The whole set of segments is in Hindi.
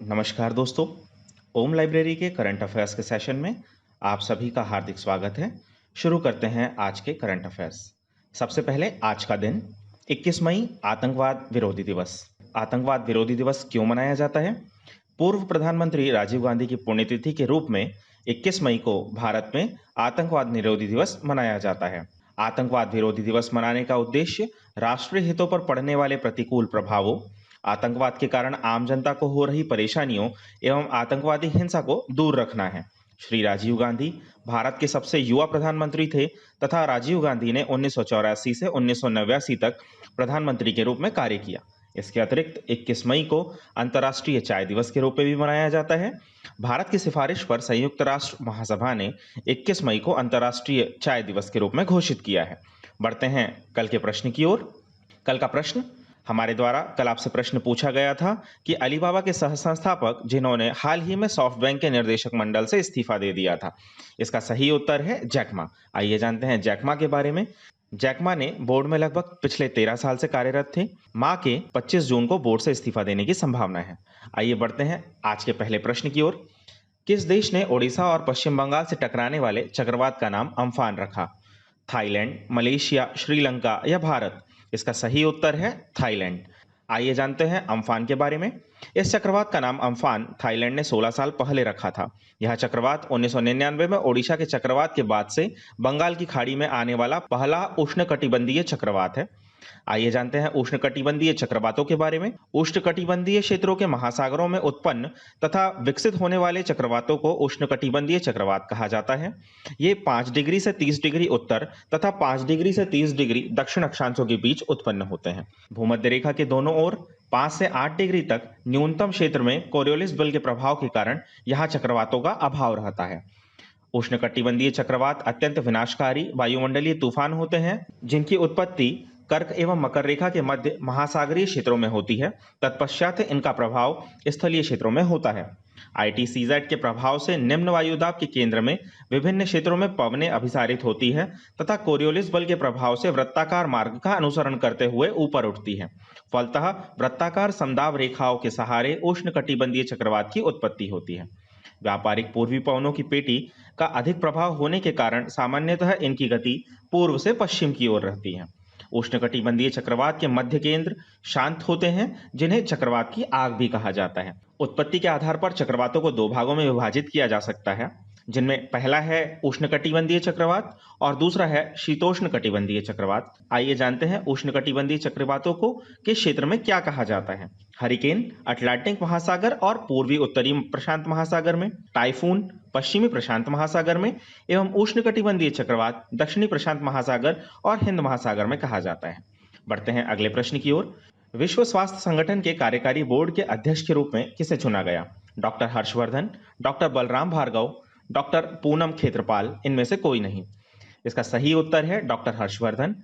नमस्कार दोस्तों। ओम लाइब्रेरी के करंट अफेयर्स के सेशन में आप सभी का हार्दिक स्वागत है। शुरू करते हैं आज के करंट अफेयर्स। सबसे पहले आज का दिन 21 मई आतंकवाद विरोधी दिवस। आतंकवाद विरोधी दिवस क्यों मनाया जाता है? पूर्व प्रधानमंत्री राजीव गांधी की पुण्यतिथि के रूप में 21 मई को भारत में आतंकवाद निरोधी दिवस मनाया जाता है। आतंकवाद विरोधी दिवस मनाने का उद्देश्य राष्ट्रीय हितों पर पड़ने वाले प्रतिकूल प्रभावों, आतंकवाद के कारण आम जनता को हो रही परेशानियों एवं आतंकवादी हिंसा को दूर रखना है। श्री राजीव गांधी भारत के सबसे युवा प्रधानमंत्री थे तथा राजीव गांधी ने 1984 से 1989 तक प्रधानमंत्री के रूप में कार्य किया। इसके अतिरिक्त 21 मई को अंतर्राष्ट्रीय चाय दिवस के रूप में भी मनाया जाता है। भारत की सिफारिश पर संयुक्त राष्ट्र महासभा ने 21 मई को अंतर्राष्ट्रीय चाय दिवस के रूप में घोषित किया है। बढ़ते हैं कल के प्रश्न की ओर। कल का प्रश्न हमारे द्वारा कल आपसे प्रश्न पूछा गया था कि अलीबाबा के सह संस्थापक जिन्होंने हाल ही में सॉफ्टबैंक के निर्देशक मंडल से इस्तीफा दे दिया था, इसका सही उत्तर है जैक मा। आइए जानते हैं जैक मा के बारे में। जैक मा ने बोर्ड में लगभग पिछले 13 साल से कार्यरत थे। मा के 25 जून को बोर्ड से इस्तीफा देने की संभावना है। आइए बढ़ते हैं आज के पहले प्रश्न की ओर। किस देश ने ओडिशा और पश्चिम बंगाल से टकराने वाले चक्रवात का नाम अम्फान रखा? थाईलैंड, मलेशिया, श्रीलंका या भारत? इसका सही उत्तर है थाईलैंड। आइए जानते हैं अम्फान के बारे में। इस चक्रवात का नाम अम्फान थाईलैंड ने 16 साल पहले रखा था। यह चक्रवात 1999 में ओडिशा के चक्रवात के बाद से बंगाल की खाड़ी में आने वाला पहला उष्णकटिबंधीय चक्रवात है। आइए जानते हैं उष्णकटिबंधीय चक्रवातों के बारे में। उष्णकटिबंधीय क्षेत्रों के महासागरों में उत्पन्न तथा विकसित होने वाले चक्रवातों को उष्णकटिबंधीय चक्रवात कहा जाता है। ये 5 डिग्री से 30 डिग्री उत्तर तथा 5 डिग्री से 30 डिग्री दक्षिण अक्षांशों के बीच उत्पन्न होते हैं। भूमध्य रेखा के दोनों ओर 5 से 8 डिग्री तक न्यूनतम क्षेत्र में कोरियोलिस बल के प्रभाव के कारण यहाँ चक्रवातों का अभाव रहता है। उष्णकटिबंधीय चक्रवात अत्यंत विनाशकारी वायुमंडलीय तूफान होते हैं जिनकी उत्पत्ति कर्क एवं मकर रेखा के मध्य महासागरीय क्षेत्रों में होती है। तत्पश्चात इनका प्रभाव स्थलीय क्षेत्रों में होता है। ITCZ के प्रभाव से निम्न वायुदाब के केंद्र में विभिन्न क्षेत्रों में पवनें अभिसारित होती है तथा कोरियोलिस बल के प्रभाव से वृत्ताकार मार्ग का अनुसरण करते हुए ऊपर उठती है। फलतः वृत्ताकार समदाब रेखाओं के सहारे उष्णकटिबंधीय चक्रवात की उत्पत्ति होती है। व्यापारिक पूर्वी पवनों की पेटी का अधिक प्रभाव होने के कारण सामान्यतः इनकी गति पूर्व से पश्चिम की ओर रहती है। उष्णकटिबंधीय चक्रवात के मध्य केंद्र शांत होते हैं जिन्हें चक्रवात की आग भी कहा जाता है। उत्पत्ति के आधार पर चक्रवातों को 2 भागों में विभाजित किया जा सकता है, जिनमें पहला है उष्णकटिबंधीय चक्रवात और दूसरा है शीतोष्ण कटिबंधीय चक्रवात। आइए जानते हैं उष्णकटिबंधीय चक्रवातों को किस क्षेत्र में क्या कहा जाता है। हरिकेन अटलांटिक महासागर और पूर्वी उत्तरी प्रशांत महासागर में, टाइफून पश्चिमी प्रशांत महासागर में एवं उष्णकटिबंधीय चक्रवात दक्षिणी प्रशांत महासागर और हिंद महासागर में कहा जाता है। बढ़ते हैं अगले प्रश्न की ओर। विश्व स्वास्थ्य संगठन के कार्यकारी बोर्ड के अध्यक्ष के रूप में किसे चुना गया? Doctor Harshvardhan, doctor Balram Bhargava, doctor Poonam Khetrapal? इनमें से कोई नहीं। इसका सही उत्तर है डॉक्टर हर्षवर्धन।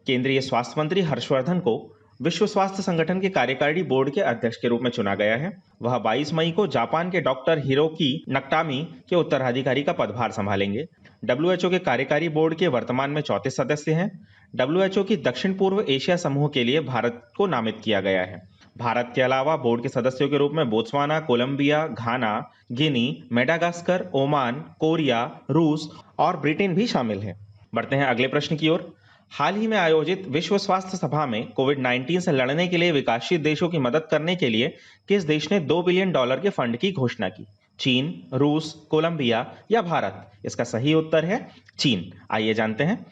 केंद्रीय स्वास्थ्य मंत्री हर्षवर्धन को विश्व स्वास्थ्य संगठन के कार्यकारी बोर्ड के अध्यक्ष के रूप में चुना गया है। वह 22 मई को जापान के डॉक्टर हिरोकी नकटामी के उत्तराधिकारी का पदभार संभालेंगे। WHO के कार्यकारी बोर्ड के वर्तमान में 34 सदस्य हैं। WHO की दक्षिण पूर्व एशिया समूह के लिए भारत को नामित किया गया है। भारत के अलावा बोर्ड के सदस्यों के रूप में बोत्सवाना, कोलंबिया, घाना, गिनी, मेडागास्कर, ओमान, कोरिया, रूस और ब्रिटेन भी शामिल है। बढ़ते हैं अगले प्रश्न की ओर। हाल ही में आयोजित विश्व स्वास्थ्य सभा में कोविड-19 से लड़ने के लिए विकासशील देशों की मदद करने के लिए किस देश ने $2 बिलियन के फंड की घोषणा की? चीन, रूस, कोलंबिया या भारत? इसका सही उत्तर है चीन। आइए जानते हैं।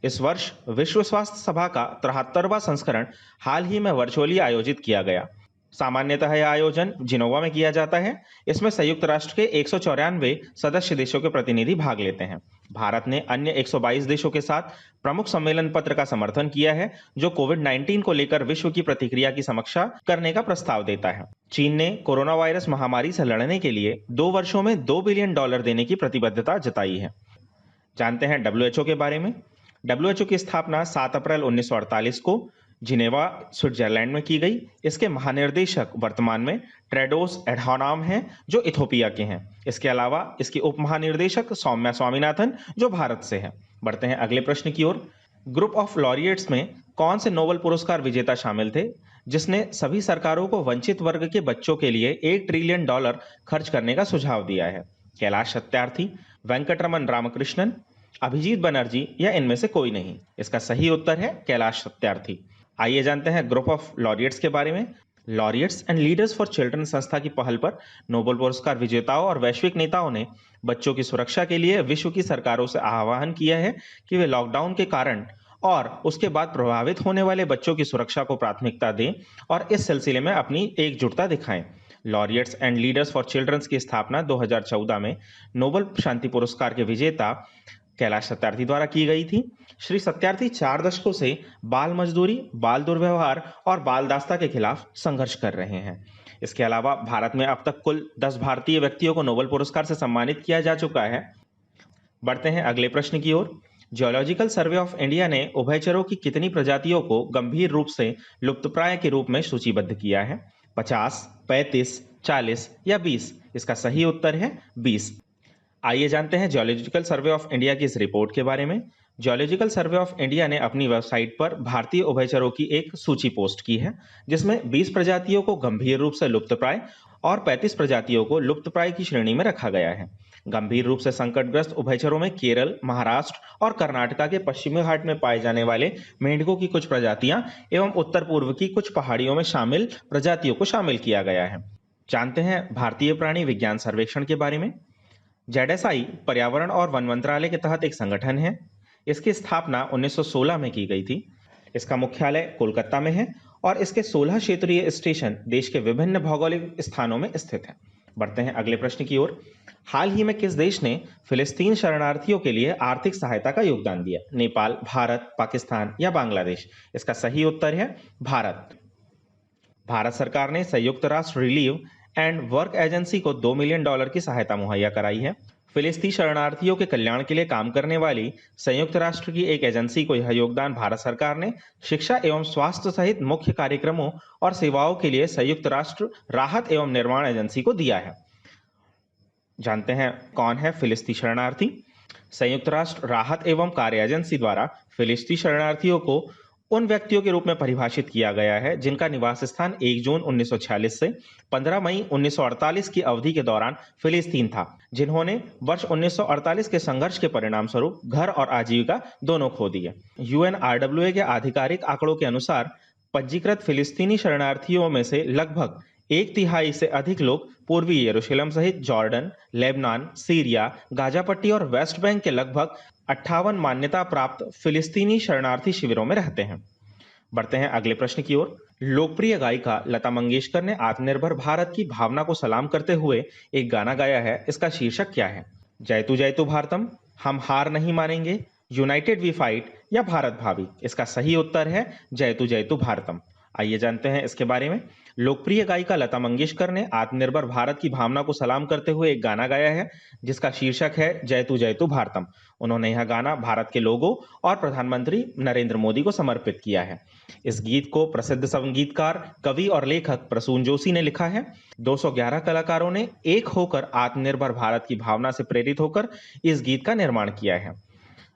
इस वर्ष विश्व स्वास्थ्य सभा का 73वां संस्करण हाल ही में वर्चुअली आयोजित किया गया। सामान्यतः यह आयोजन जिनोवा में किया जाता है। इसमें संयुक्त राष्ट्र के 194 सदस्य देशों के प्रतिनिधि भाग लेते हैं। भारत ने अन्य 122 देशों के साथ प्रमुख सम्मेलन पत्र का समर्थन किया है जो कोविड-19 को लेकर विश्व की प्रतिक्रिया की समीक्षा करने का प्रस्ताव देता है। चीन ने कोरोना वायरस महामारी से लड़ने के लिए 2 वर्षों में $2 बिलियन देने की प्रतिबद्धता जताई है। जानते हैं WHO के बारे में। WHO की स्थापना 7 अप्रैल 1948 को जिनेवा स्विट्जरलैंड में की गई। इसके महानिर्देशक वर्तमान में टेड्रोस एडहानॉम हैं जो इथोपिया के हैं। इसके अलावा इसकी उप महानिर्देशक सौम्या स्वामीनाथन जो भारत से है। बढ़ते हैं अगले प्रश्न की ओर। ग्रुप ऑफ लॉरिएट्स में कौन से नोबेल पुरस्कार विजेता शामिल थे? जिसने सभी सरकारों को वंचित वर्ग के बच्चों के लिए $1 ट्रिलियन खर्च करने का सुझाव दिया है? कैलाश सत्यार्थी, वेंकटरमन रामकृष्णन, अभिजीत बनर्जी या इनमें से कोई नहीं? इसका सही उत्तर है कैलाश सत्यार्थी। आइए जानते हैं ग्रुप ऑफ लॉरियट्स के बारे में। Laureates and Leaders for children संस्था की पहल पर नोबेल पुरस्कार विजेताओं और वैश्विक नेताओं ने बच्चों की सुरक्षा के लिए विश्व की सरकारों से आह्वान किया है कि वे लॉकडाउन के कारण और उसके बाद प्रभावित होने वाले बच्चों की सुरक्षा को प्राथमिकता दें और इस सिलसिले में अपनी एकजुटता दिखाएं। Laureates and Leaders for Children's की स्थापना 2014 में नोबेल शांति पुरस्कार के विजेता कैलाश सत्यार्थी द्वारा की गई थी। श्री सत्यार्थी 4 दशकों से बाल मजदूरी, बाल दुर्व्यवहार और बाल दास्ता के खिलाफ संघर्ष कर रहे हैं। इसके अलावा भारत में अब तक कुल 10 भारतीय व्यक्तियों को नोबेल पुरस्कार से सम्मानित किया जा चुका है। बढ़ते हैं अगले प्रश्न की ओर। जियोलॉजिकल सर्वे ऑफ इंडिया ने उभयचरों की कितनी प्रजातियों को गंभीर रूप से लुप्तप्राय के रूप में सूचीबद्ध किया है? 50, 35, 40 या 20? इसका सही उत्तर है 20। आइए जानते हैं जियोलॉजिकल सर्वे ऑफ इंडिया की इस रिपोर्ट के बारे में। जियोलॉजिकल सर्वे ऑफ इंडिया ने अपनी वेबसाइट पर भारतीय उभयचरों की एक सूची पोस्ट की है, जिसमें 20 प्रजातियों को गंभीर रूप से लुप्तप्राय और 35 प्रजातियों को लुप्तप्राय की श्रेणी में रखा गया है। गंभीर रूप से संकटग्रस्त उभयचरों में केरल, महाराष्ट्र और कर्नाटका के पश्चिमी घाट में पाए जाने वाले मेंढकों की कुछ प्रजातियां एवं उत्तर पूर्व की कुछ पहाड़ियों में शामिल प्रजातियों को शामिल किया गया है। जानते हैं भारतीय प्राणी विज्ञान सर्वेक्षण के बारे में। जेडएसआई पर्यावरण और वन मंत्रालय के तहत एक संगठन है। इसकी स्थापना 1916 में की गई थी। इसका मुख्यालय कोलकाता में है और इसके 16 क्षेत्रीय स्टेशन देश के विभिन्न भौगोलिक स्थानों में स्थित हैं। बढ़ते हैं अगले प्रश्न की ओर। हाल ही में किस देश ने फिलिस्तीन शरणार्थियों के लिए आर्थिक सहायता का योगदान दिया? नेपाल, भारत, पाकिस्तान या बांग्लादेश? इसका सही उत्तर है भारत। भारत सरकार ने संयुक्त राष्ट्र रिलीव एंड वर्क एजेंसी को $2 मिलियन की सहायता मुहैया कराई है। फिलिस्तीनी शरणार्थियों के कल्याण के लिए काम करने वाली संयुक्त राष्ट्र की एक एजेंसी को यह योगदान भारत सरकार ने शिक्षा एवं स्वास्थ्य सहित मुख्य कार्यक्रमों और सेवाओं के लिए संयुक्त राष्ट्र राहत एवं निर्माण एजेंसी को दिया है। जानते हैं कौन है फिलिस्तीनी शरणार्थी? संयुक्त राष्ट्र राहत एवं कार्य एजेंसी द्वारा फिलिस्तीनी शरणार्थियों को उन व्यक्तियों के रूप में परिभाषित किया गया है जिनका निवास स्थान 1 जून 1946 से 15 मई 1948 की अवधि के दौरान फिलिस्तीन था, जिन्होंने वर्ष 1948 के संघर्ष के परिणाम स्वरूप घर और आजीविका दोनों खो दिए। UNRWA के आधिकारिक आंकड़ों के अनुसार पंजीकृत फिलिस्तीनी शरणार्थियों में से लगभग 1/3 से अधिक लोग पूर्वी यरूशलेम सहित जॉर्डन, लेबनान, सीरिया, गाजा पट्टी और वेस्ट बैंक के लगभग 58 मान्यता प्राप्त फिलिस्तीनी शरणार्थी शिविरों में रहते हैं। बढ़ते हैं अगले प्रश्न की ओर। लोकप्रिय गायिका लता मंगेशकर ने आत्मनिर्भर भारत की भावना को सलाम करते हुए एक गाना गाया है। इसका शीर्षक क्या है? जयतु जयतु भारतम, हम हार नहीं मानेंगे, यूनाइटेड वी फाइट या भारत भाभी? इसका सही उत्तर है जयतु जयतु भारतम। आइए जानते हैं इसके बारे में। लोकप्रिय गायिका लता मंगेशकर ने आत्मनिर्भर भारत की भावना को सलाम करते हुए एक गाना गाया है जिसका शीर्षक है जयतु जयतु भारतम। उन्होंने यह गाना भारत के लोगों और प्रधानमंत्री नरेंद्र मोदी को समर्पित किया है। इस गीत को प्रसिद्ध संगीतकार, कवि और लेखक प्रसून जोशी ने लिखा है। 211 कलाकारों ने एक होकर आत्मनिर्भर भारत की भावना से प्रेरित होकर इस गीत का निर्माण किया है।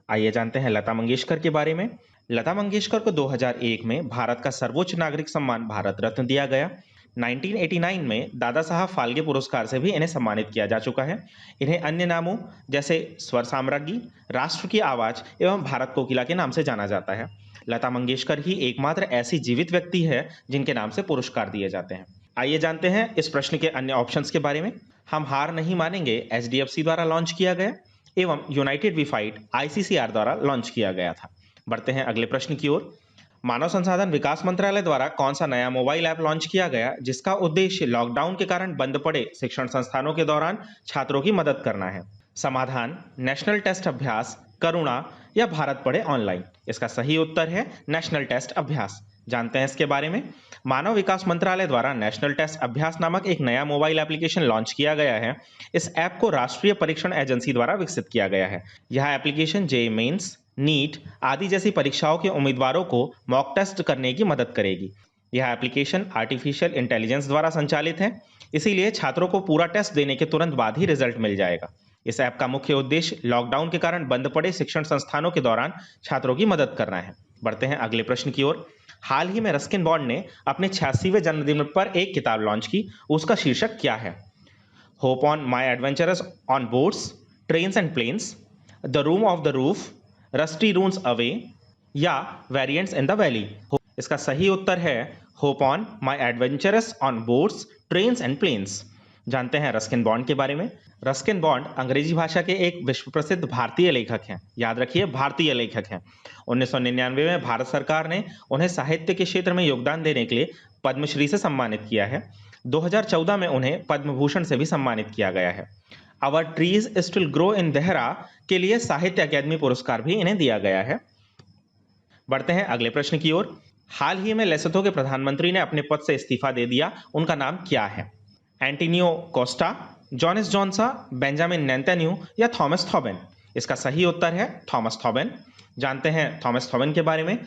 आइए जानते हैं लता मंगेशकर के बारे में। लता मंगेशकर को 2001 में भारत का सर्वोच्च नागरिक सम्मान भारत रत्न दिया गया। 1989 में दादा साहब फाल्के पुरस्कार से भी इन्हें सम्मानित किया जा चुका है। इन्हें अन्य नामों जैसे स्वर साम्राज्ञी, राष्ट्र की आवाज एवं भारत कोकिला के नाम से जाना जाता है। लता मंगेशकर ही एकमात्र ऐसी जीवित व्यक्ति है जिनके नाम से पुरस्कार दिए जाते हैं। आइए जानते हैं इस प्रश्न के अन्य ऑप्शंस के बारे में। हम हार नहीं मानेंगे HDFC द्वारा लॉन्च किया गया एवं यूनाइटेड वी फाइट ICCR द्वारा लॉन्च किया गया था। बढ़ते हैं अगले प्रश्न की ओर। मानव संसाधन विकास मंत्रालय द्वारा कौन सा नया मोबाइल ऐप लॉन्च किया गया जिसका उद्देश्य लॉकडाउन के कारण बंद पड़े शिक्षण संस्थानों के दौरान छात्रों की मदद करना है? समाधान नेशनल टेस्ट अभ्यास, करुणा या भारत पढ़े ऑनलाइन? इसका सही उत्तर है नेशनल टेस्ट अभ्यास। जानते हैं इसके बारे में। मानव विकास मंत्रालय द्वारा नेशनल टेस्ट अभ्यास नामक एक नया मोबाइल एप्लीकेशन लॉन्च किया गया है। इस ऐप को राष्ट्रीय परीक्षण एजेंसी द्वारा विकसित किया गया है। यह एप्लीकेशन JEE मेंस, नीट आदि जैसी परीक्षाओं के उम्मीदवारों को मॉक टेस्ट करने की मदद करेगी। यह एप्लीकेशन आर्टिफिशियल इंटेलिजेंस द्वारा संचालित है, इसीलिए छात्रों को पूरा टेस्ट देने के तुरंत बाद ही रिजल्ट मिल जाएगा। इस ऐप का मुख्य उद्देश्य लॉकडाउन के कारण बंद पड़े शिक्षण संस्थानों के दौरान छात्रों की मदद करना है। बढ़ते हैं अगले प्रश्न की ओर। हाल ही में रस्किन बॉन्ड ने अपने 86वें जन्मदिन पर एक किताब लॉन्च की, उसका शीर्षक क्या है? Hop On My Adventures on Boats, Trains and Planes, The Room of the Roof, Rusty Runs Away या वेरिएंट्स इन द वैली। इसका सही उत्तर है Hop On My Adventures on Boats, Trains and Planes. जानते हैं रस्किन बॉन्ड के बारे में। रस्किन बॉन्ड अंग्रेजी भाषा के एक विश्व प्रसिद्ध भारतीय लेखक हैं। याद रखिए, भारतीय लेखक हैं। 1999 में भारत सरकार ने उन्हें साहित्य के क्षेत्र में योगदान देने के लिए पद्मश्री से सम्मानित किया है। 2014 में उन्हें पद्म भूषण से भी सम्मानित किया गया है। Our Trees Still Grow in Dehra के लिए साहित्य अकादमी पुरस्कार भी इन्हें दिया गया है। बढ़ते हैं अगले प्रश्न की ओर। हाल ही में लेसोथो के प्रधानमंत्री ने अपने पद से इस्तीफा दे दिया, उनका नाम क्या है? एंटोनियो कोस्टा, जॉनिस जोंसा, बेंजामिन नेतन्याहू या थॉमस थॉबेन। इसका सही उत्तर है थॉमस थॉबेन। जानते हैं थॉमस थॉबेन के बारे में।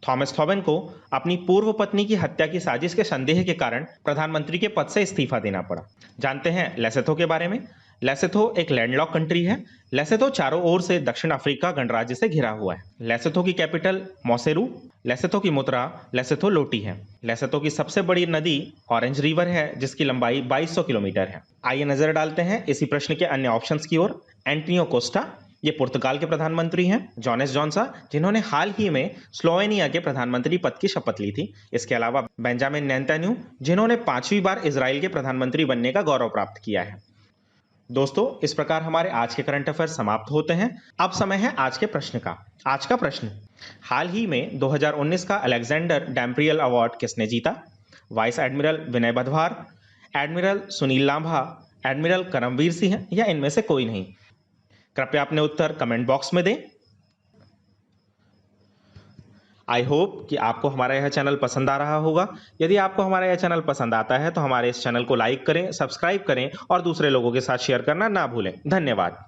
थॉमस थॉबेन को अपनी पूर्व पत्नी की हत्या की साजिश के संदेह के कारण प्रधानमंत्री के पद से इस्तीफा देना पड़ा। जानते हैं लेसोथो के बारे में। लेसोथो एक लैंडलॉक कंट्री है। लेसोथो चारों ओर से दक्षिण अफ्रीका गणराज्य से घिरा हुआ है। लेसोथो की कैपिटल मोसेरू, लेसोथो की मुद्रा लेसोथो लोटी है। लेसोथो की सबसे बड़ी नदी ऑरेंज रिवर है, जिसकी लंबाई 2200 किलोमीटर है। आइए नजर डालते हैं इसी प्रश्न के अन्य ऑप्शंस की ओर। एंटोनियो कोस्टा, ये पुर्तगाल के प्रधानमंत्री हैं। जॉनिस जोंसा, जिन्होंने हाल ही में स्लोवेनिया के प्रधानमंत्री पद की शपथ ली थी। इसके अलावा बेंजामिन नेतन्याहू, जिन्होंने 5वीं बार इजराइल के प्रधानमंत्री बनने का गौरव प्राप्त किया है। दोस्तों, इस प्रकार हमारे आज के करंट अफेयर समाप्त होते हैं। अब समय है आज के प्रश्न का। आज का प्रश्न, हाल ही में 2019 का अलेक्जेंडर डैम्प्रियल अवार्ड किसने जीता? वाइस एडमिरल विनय बधवार, एडमिरल सुनील लांभा, एडमिरल करमवीर सिंह या इनमें से कोई नहीं? कृपया अपने उत्तर कमेंट बॉक्स में दें। आई होप कि आपको हमारा यह चैनल पसंद आ रहा होगा। यदि आपको हमारा यह चैनल पसंद आता है तो हमारे इस चैनल को लाइक करें, सब्सक्राइब करें और दूसरे लोगों के साथ शेयर करना ना भूलें। धन्यवाद।